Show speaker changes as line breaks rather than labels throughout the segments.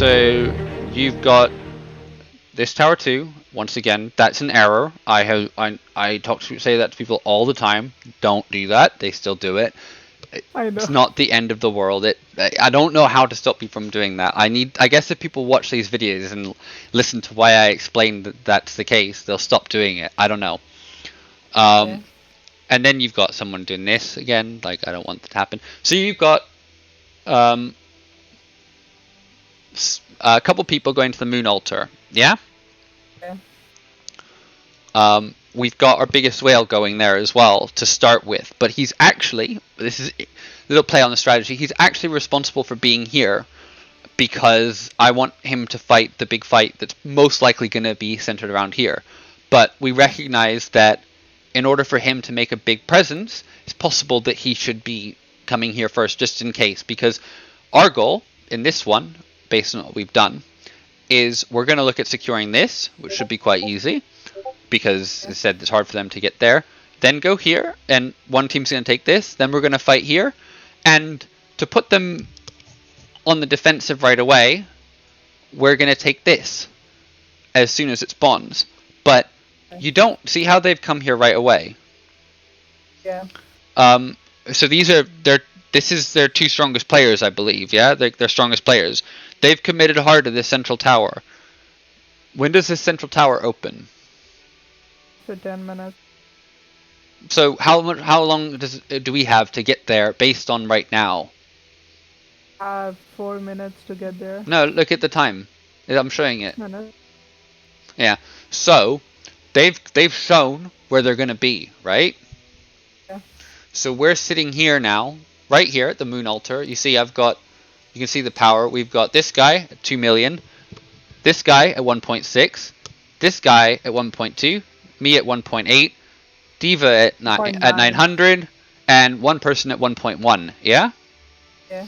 So you've got this tower 2. Once again, that's an error. I say that to people all the time. Don't do that. They still do it.
I know.
It's not the end of the world. I don't know how to stop you from doing that. I guess if people watch these videos and listen to why I explain that that's the case, they'll stop doing it. I don't know.
Okay.
And then you've got someone doing this again. Like, I don't want that to happen. So you've got a couple people going to the moon altar. Yeah.
Okay.
We've got our biggest whale going there as well to start with, but he's actually, this is a little play on the strategy, he's actually responsible for being here because I want him to fight the big fight that's most likely going to be centered around here. But we recognize that in order for him to make a big presence, it's possible that he should be coming here first just in case, because our goal in this one, based on what we've done, is we're going to look at securing this, which should be quite easy, because it said it's hard for them to get there. Then go here, and one team's going to take this. Then we're going to fight here. And to put them on the defensive right away, we're going to take this as soon as it spawns. But you don't see how they've come here right away.
Yeah.
So this is their 2 strongest players, I believe. Yeah, they're their strongest players. They've committed hard to this central tower. When does this central tower open?
For 10 minutes.
So how long do we have to get there based on right now?
I have 4 minutes to get there.
No, look at the time. I'm showing it.
Minutes.
Yeah. So they've shown where they're going to be, right?
Yeah.
So we're sitting here now, right here at the moon altar. You see, you can see the power. We've got this guy at 2 million, this guy at 1.6, this guy at 1.2, me at 1.8, Diva at 900, and one person at 1.1. Yeah?
Yeah.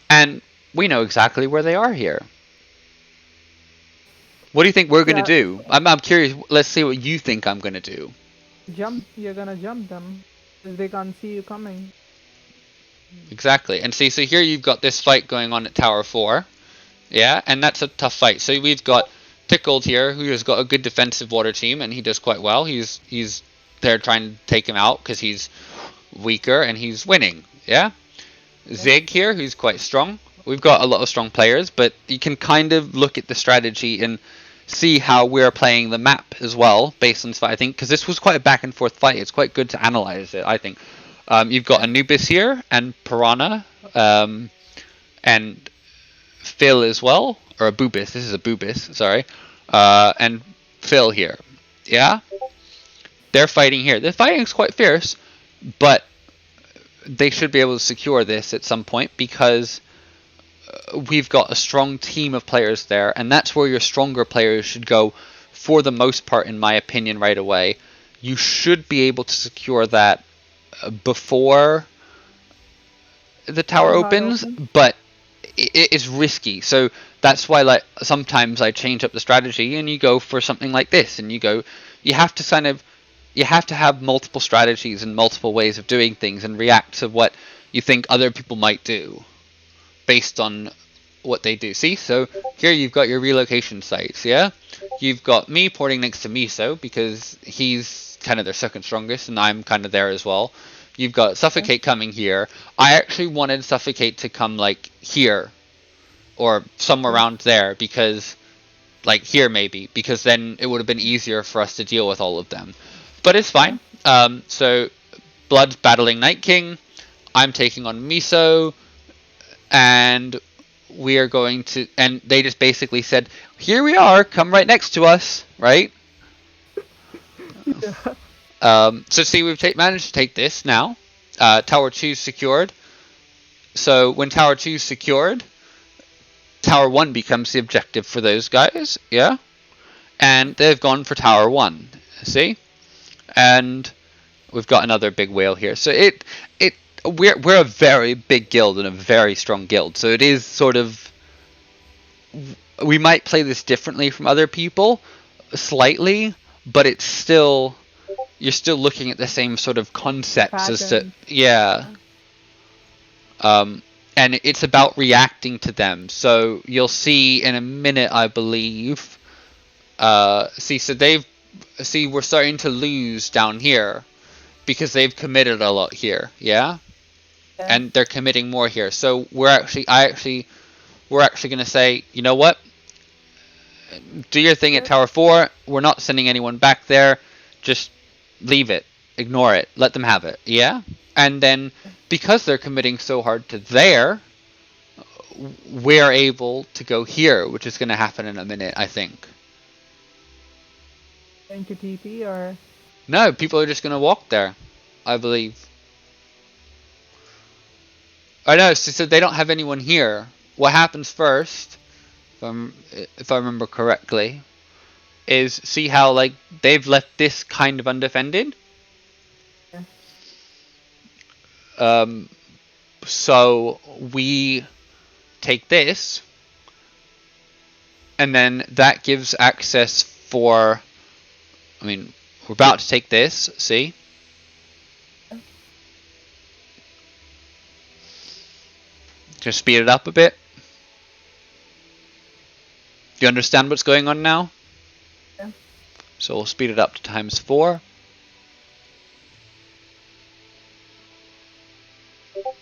And we know exactly where they are here. What do you think we're going to do? I'm curious. Let's see what you think I'm going to do.
Jump. You're gonna jump them. Because they can't see you coming.
Exactly. And see, so here you've got this fight going on at Tower 4. Yeah? And that's a tough fight. So we've got Tickled here, who has got a good defensive water team, and he does quite well. He's there trying to take him out because he's weaker and he's winning. Yeah? Zig here, who's quite strong. We've got a lot of strong players, but you can kind of look at the strategy and see how we're playing the map as well, based on this fight, I think, because this was quite a back and forth fight. It's quite good to analyze it, I think. You've got Anubis here, and Piranha, and Phil as well, or a Boobis. This is a Boobis, sorry. And Phil here. Yeah? They're fighting here. The fighting is quite fierce, but they should be able to secure this at some point because we've got a strong team of players there, and that's where your stronger players should go for the most part, in my opinion, right away. You should be able to secure that before the tower opens, but it is risky. So that's why, like, sometimes I change up the strategy and you go for something like this, and you have to have multiple strategies and multiple ways of doing things and react to what you think other people might do based on what they do. See, so here you've got your relocation sites, yeah? You've got me porting next to Miso because he's kind of their second strongest and I'm kind of there as well. You've got Suffocate coming here. I actually wanted Suffocate to come like here or somewhere around there because, like here maybe, because then it would have been easier for us to deal with all of them. But it's fine. So Blood's battling Night King. I'm taking on Miso. And we are going to, and they just basically said, here we are, come right next to us, right? So see, we've managed to take this now. Tower 2 secured. So when Tower 2 is secured, Tower 1 becomes the objective for those guys, yeah? And they've gone for Tower 1, see? And we've got another big whale here. So we're a very big guild and a very strong guild. So it is sort of, we might play this differently from other people, slightly, but it's still, you're still looking at the same sort of concepts as to, yeah. And and it's about reacting to them. So you'll see in a minute, I believe. We're starting to lose down here because they've committed a lot here, yeah, and they're committing more here. So we're actually gonna say, you know what? Do your thing at Tower 4. We're not sending anyone back there. Just leave it. Ignore it. Let them have it. Yeah? And then, because they're committing so hard to there, we're able to go here, which is going to happen in a minute, I think.
Going to TP or?
No, people are just going to walk there, I believe. I know, so they don't have anyone here. What happens first, if I remember correctly, is see how like they've left this kind of undefended. Yeah. So we take this, and then that gives access for. I mean, we're about to take this. See. Just speed it up a bit. Do you understand what's going on now?
Yeah.
So we'll speed it up to ×4.
What's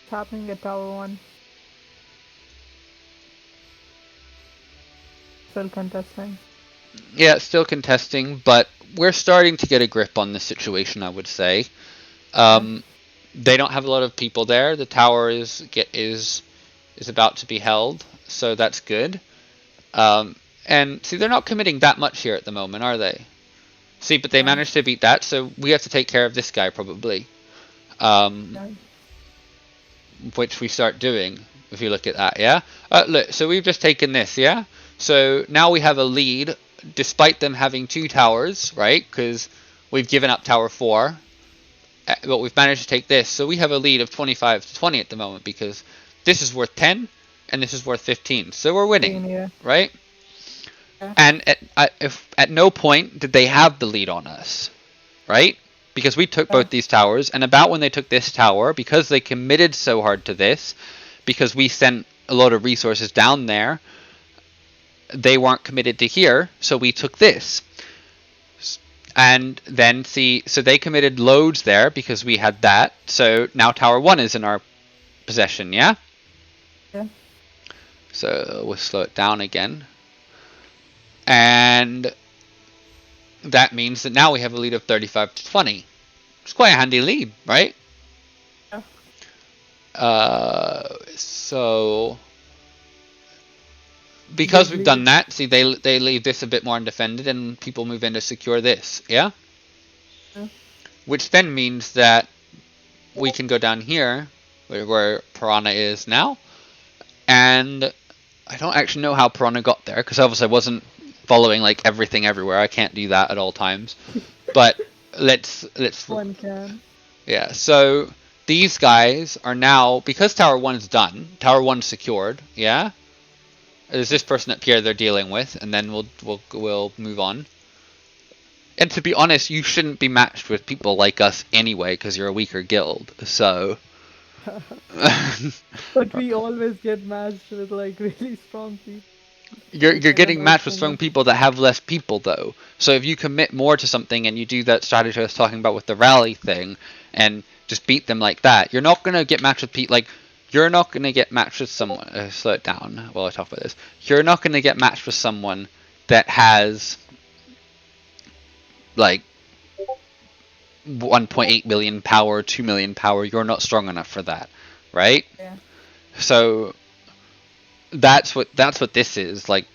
happening at Tower 1? Still contesting.
Yeah, still contesting, but we're starting to get a grip on this situation, I would say. They don't have a lot of people there. The tower is about to be held, so that's good. And see, they're not committing that much here at the moment, are they? See, but they managed to beat that, so we have to take care of this guy probably. Which we start doing if you look at that, yeah. Look, so we've just taken this, yeah. So now we have a lead, despite them having 2 towers, right? Because we've given up Tower 4. But we've managed to take this, so we have a lead of 25-20 at the moment because this is worth 10 and this is worth 15, so we're winning, right? Yeah. And at no point did they have the lead on us, right? Because we took both these towers, and about when they took this tower, because they committed so hard to this, because we sent a lot of resources down there, they weren't committed to here, so we took this. And then see, so they committed loads there because we had that. So now Tower 1 is in our possession, yeah? Yeah. So we'll slow it down again. And that means that now we have a lead of 35-20. It's quite a handy lead, right? Yeah. So because we've done that, see, they leave this a bit more undefended and people move in to secure this, yeah? Which then means that we can go down here, where Piranha is now, and I don't actually know how Piranha got there, because obviously I wasn't following like everything everywhere. I can't do that at all times. But let's
one can.
Yeah, so these guys are now, because Tower 1 is done, Tower 1 secured, yeah? There's this person up here they're dealing with, and then we'll move on. And to be honest, you shouldn't be matched with people like us anyway, because you're a weaker guild. So.
But we always get matched with like really strong people.
You're getting matched with strong people that have less people though. So if you commit more to something and you do that strategy I was talking about with the rally thing, and just beat them like that, you're not gonna get matched with people like. You're not going to get matched with someone... slow it down while I talk about this. You're not going to get matched with someone that has... like... 1.8 million power, 2 million power. You're not strong enough for that. Right? Yeah. So... That's what this is. Like...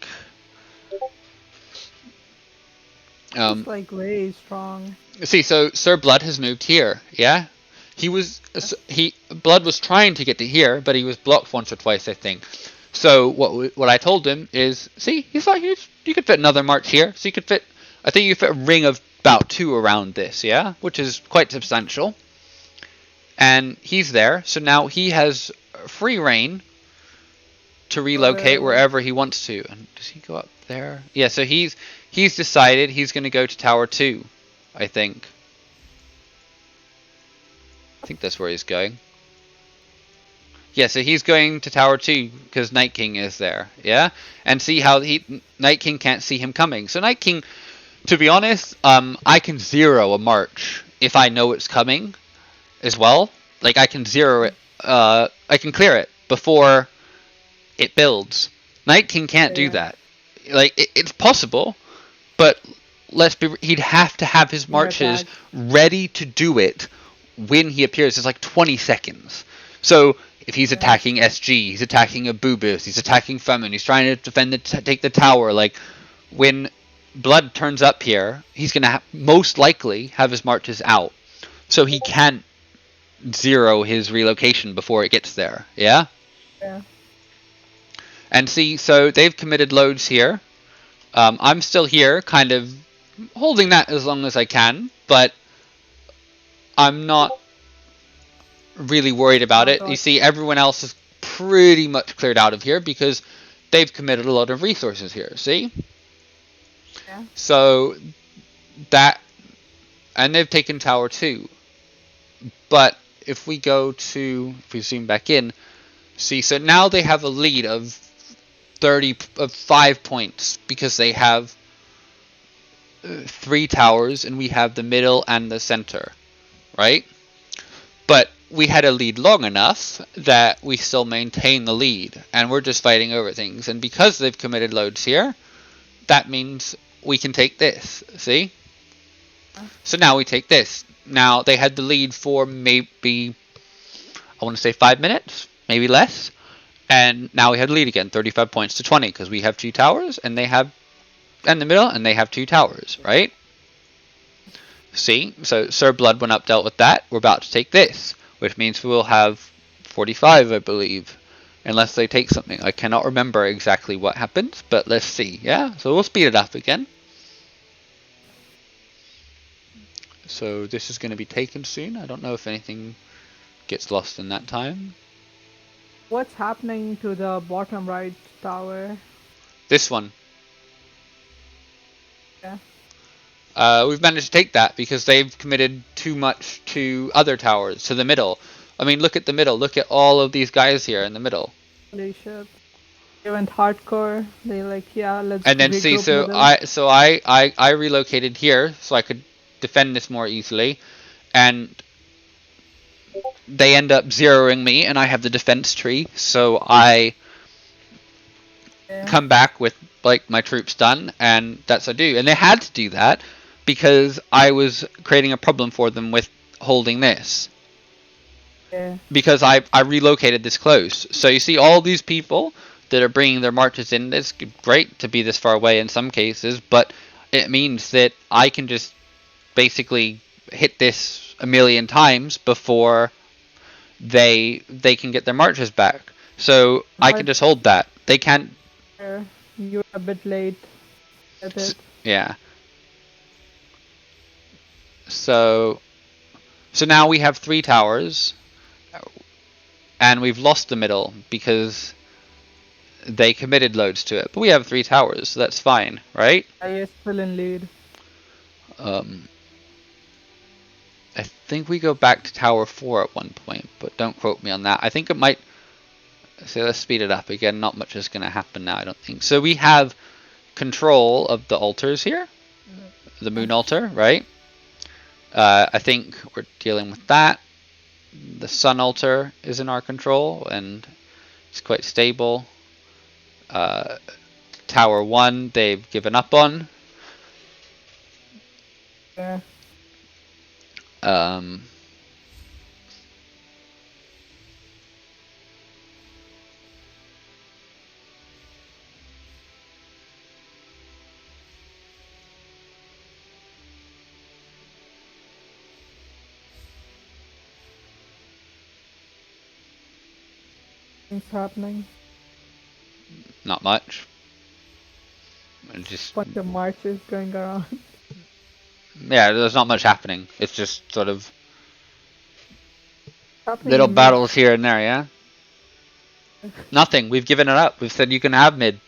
It's like way strong.
See, so Sir Blood has moved here. Yeah? Blood was trying to get to here, but he was blocked once or twice, I think. So what I told him is, see, he's like, you could fit another march here. So you could fit, I think you could fit a ring of about 2 around this, yeah, which is quite substantial. And he's there, so now he has free reign to relocate wherever he wants to. And does he go up there? Yeah, so he's decided he's going to go to Tower 2, I think. I think that's where he's going. Yeah, so he's going to Tower 2 because Night King is there, yeah? And see how Night King can't see him coming. So Night King, to be honest, I can zero a march if I know it's coming as well. Like, I can zero it, I can clear it before it builds. Night King can't do that. Like, it's possible, but he'd have to have his marches ready to do it when he appears. It's like 20 seconds. So if he's attacking SG, he's attacking a Boobus, he's attacking Femin, he's trying to defend take the tower. Like, when Blood turns up here, he's gonna most likely have his marches out, so he can't zero his relocation before it gets there. Yeah.
Yeah.
And see, so they've committed loads here. I'm still here, kind of holding that as long as I can, but I'm not really worried about it. You see, everyone else is pretty much cleared out of here because they've committed a lot of resources here. See?
Yeah.
So that, and they've taken Tower 2. But if we zoom back in, see, so now they have a lead of 5 points because they have 3 towers and we have the middle and the center, right? But we had a lead long enough that we still maintain the lead, and we're just fighting over things. And because they've committed loads here, that means we can take this, see? So now we take this. Now, they had the lead for maybe, I want to say 5 minutes, maybe less. And now we have the lead again, 35 points to 20, because we have 2 towers, and they have, in the middle, and they have 2 towers, right? See, so Sir Blood went up, dealt with that. We're about to take this, which means we will have 45, I believe, unless they take something. I cannot remember exactly what happens, but let's see, yeah? So we'll speed it up again. So this is going to be taken soon. I don't know if anything gets lost in that time.
What's happening to the bottom right tower?
This one.
Yeah.
We've managed to take that because they've committed too much to other towers, to the middle. I mean, look at the middle. Look at all of these guys here in the middle.
Holy shit. They went hardcore. They like, yeah, let's.
And then see, so I relocated here so I could defend this more easily, and they end up zeroing me, and I have the defense tree, so I come back with like my troops done, and that's what I do. And they had to do that because I was creating a problem for them with holding this.
Yeah.
Because I relocated this close. So you see all these people that are bringing their marches in. It's great to be this far away in some cases, but it means that I can just basically hit this a million times before they can get their marches back. So I can just hold that. They can't.
You're a bit late at it.
Yeah. So now we have 3 towers, and we've lost the middle because they committed loads to it. But we have 3 towers, so that's fine, right?
I still in lead.
I think we go back to Tower 4 at one point, but don't quote me on that. I think it might. So let's speed it up again. Not much is going to happen now, I don't think. So we have control of the altars here. The moon altar, right? I think we're dealing with that. The sun altar is in our control, and it's quite stable. Tower 1, they've given up on.
Yeah. Things happening.
Not much. Just
Bunch of marches going around.
Yeah, there's not much happening. It's just sort of
Happening
little
in
battles here and there, yeah? Nothing. We've given it up. We've said you can have mid.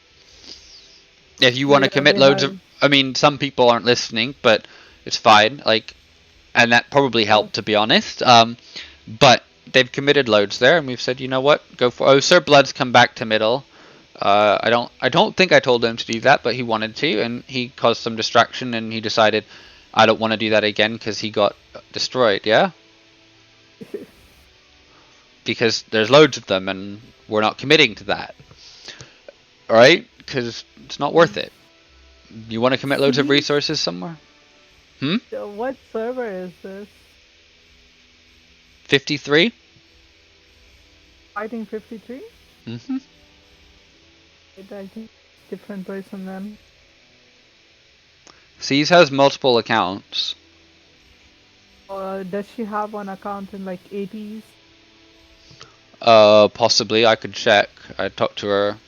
If you want to commit loads of... I mean, some people aren't listening, but it's fine. Like, and that probably helped, to be honest. But they've committed loads there, and we've said, you know what, go for. Oh, Sir Blood's come back to middle. I don't think I told him to do that, but he wanted to, and he caused some distraction, and he decided, I don't want to do that again because he got destroyed. Yeah. Because there's loads of them, and we're not committing to that. All right, because it's not worth it. You want to commit loads of resources somewhere?
So what server is this?
53?
Fighting 53?
Mm-hmm.
I think different person then.
C's has multiple accounts.
Does she have one account in like 80s?
Possibly. I could check. I talk to her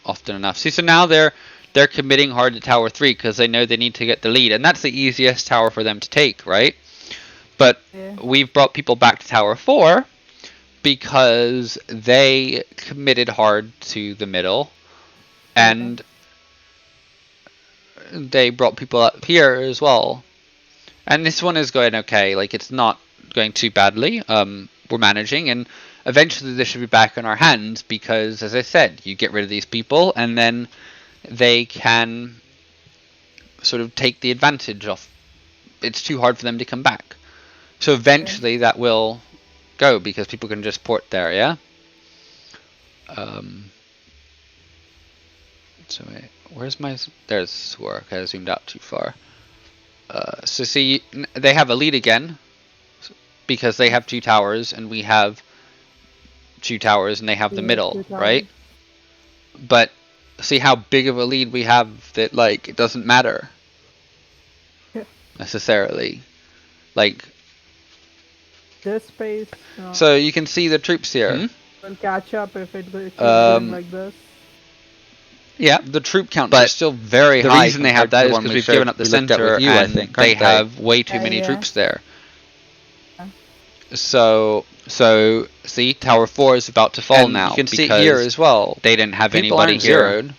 often enough. See, so now they're committing hard to Tower 3 because they know they need to get the lead, and that's the easiest tower for them to take, right? But we've brought people back to Tower 4 because they committed hard to the middle, and they brought people up here as well. And this one is going okay. Like, it's not going too badly. We're managing, and eventually this should be back in our hands because, as I said, you get rid of these people, and then they can sort of take the advantage of. It's too hard for them to come back. So eventually that will go because people can just port there, yeah? So wait, where's my... There's work. I zoomed out too far. So see, they have a lead again because they have 2 towers and we have 2 towers and they have the middle, right? But see how big of a lead we have that, like, it doesn't matter necessarily. Like,
this space.
So you can see the troops here.
Will catch up if it goes going like this.
Yeah, the troop count is still very high. The reason they have that is because we've given up the center and they have way too many troops there. So see, Tower 4 is about to fall now. You can see here as well. They didn't have anybody here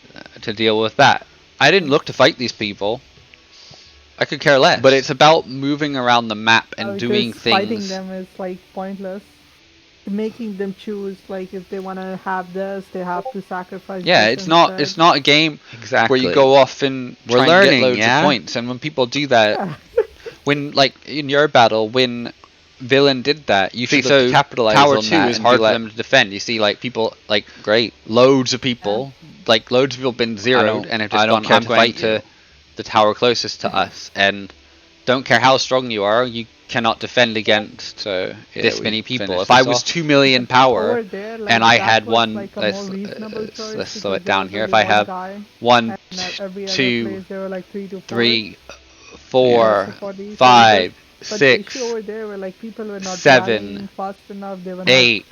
to deal with that. I didn't look to fight these people. I could care less. But it's about moving around the map and doing things.
Fighting them is like pointless. Making them choose, like, if they want to have this, they have to sacrifice.
Yeah, it's not a game where you go off and try and get loads of points. And when people do that, when, like, in your battle, when Villain did that, you should have capitalized on that. Tower 2 is hard for them to defend. You see, like, people, like, loads of people, like, loads of people have been zeroed and have just gone, I'm going to the tower closest to us, and don't care how strong you are, you cannot defend against this many people. If I was 2 million power and I had one, let's slow it down here. If I have 1, 2, 3, 4, 5, 6, 7, 8,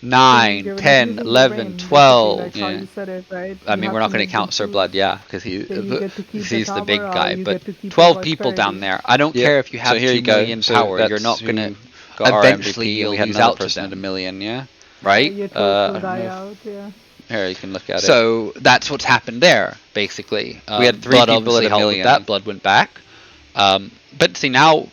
9, 10, 11, 12. Yeah. I mean, we're not going to count Sir Blood, because he's the big guy. But 12 people down there. I don't care if you have 2 million power. You're not going to eventually you'll lose out to them. 1 million, yeah? Right? Here, you can look at it. So that's what's happened there, basically. We had 3 people at 1 million. That Blood went back. But see, now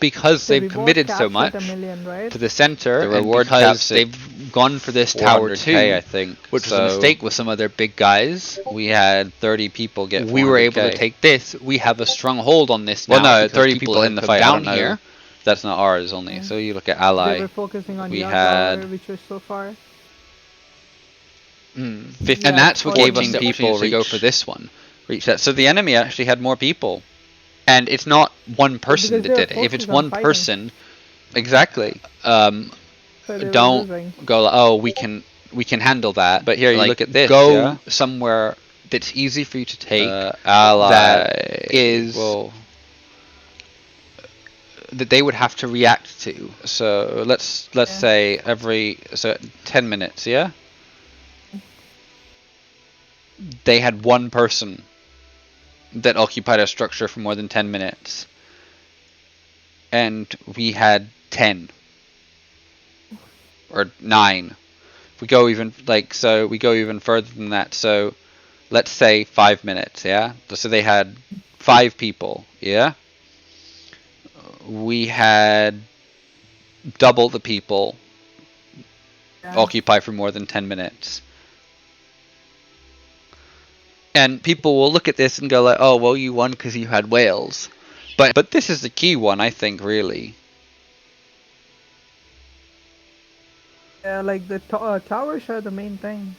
because they've committed so much to the center, the reward because they've gone for this Tower 2, I think, which was a mistake with some of their big guys. We had 30 people get. We were able to take this. We have a strong hold on this now. Well, no, 30 people in the fight down here. That's not ours only. So you look at Ally.
They were focusing on
we
the
had
tower, which was so far.
50, and that's what gave us the people to go for this one. Reach that. So the enemy actually had more people. And it's not one person that did it. If it's one person, exactly. Don't go, oh, we can handle that. But here, you look at this. Go somewhere that's easy for you to take. Ally that is that they would have to react to. So let's say every 10 minutes, yeah. They had one person that occupied a structure for more than 10 minutes. And we had 10. Or 9. We go even we go even further than that. So let's say 5 minutes, yeah? So they had 5 people, yeah? We had double the people
Yeah.
occupy for more than 10 minutes. And people will look at this and go like, oh, well, you won because you had whales. But this is the key one, I think, really.
Yeah, like the towers are the main thing.